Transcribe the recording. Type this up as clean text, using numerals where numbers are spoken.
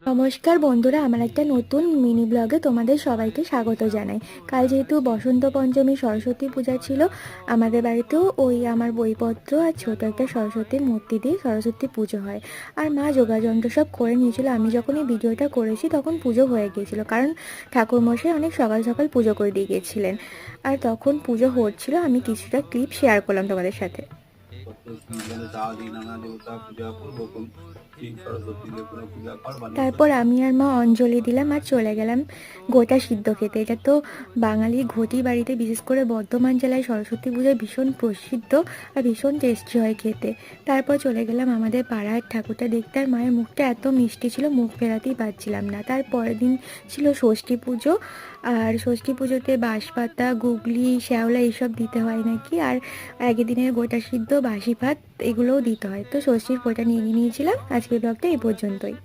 নমস্কার বন্ধুরা, আমার একটা নতুন মিনি ব্লগে তোমাদের সবাইকে স্বাগত জানাই। কাল যেহেতু বসন্ত পঞ্চমী সরস্বতী পূজা ছিল, আমাদের বাড়িতেও ওই আমার বইপত্র আর ছোট একটা সরস্বতীর মূর্তি দিয়ে সরস্বতী পুজো হয়। আর মা যোগাযন্ত্র সব করে নিয়েছিল। আমি যখন এই ভিডিওটা করেছি তখন পুজো হয়ে গিয়েছিল, কারণ ঠাকুরমশাই অনেক সকাল সকাল পুজো করে দিয়ে গিয়েছিলেন। আর তখন পুজো হচ্ছিল, আমি কিছুটা ক্লিপ শেয়ার করলাম তোমাদের সাথে। তারপর আমি আর মা অঞ্জলি দিলাম আর চলে গেলাম গোটা সিদ্ধ খেতে। এটা তো বাঙালির ঘটি বাড়িতে, বিশেষ করে বর্ধমান জেলায় সরস্বতী পুজোয় ভীষণ প্রসিদ্ধ আর ভীষণ টেস্টি হয় খেতে। তারপর চলে গেলাম আমাদের পাড়ার ঠাকুরটা দেখতে। আর মায়ের মুখটা এত মিষ্টি ছিল, মুখ ফেরাতেই পারছিলাম না। তারপরের দিন ছিল ষষ্ঠী পুজো। আর ষষ্ঠী পুজোতে বাঁশপাতা, গুগলি, শ্যাওলা এইসব দিতে হয় নাকি। আর আগের দিনের গোটা সিদ্ধ, বাসি ভাত এগুলোও দিতে হয়। তো ষষ্ঠীর পোটা নিয়ে নিয়েছিলাম। আজকের ব্লগটা এই পর্যন্তই।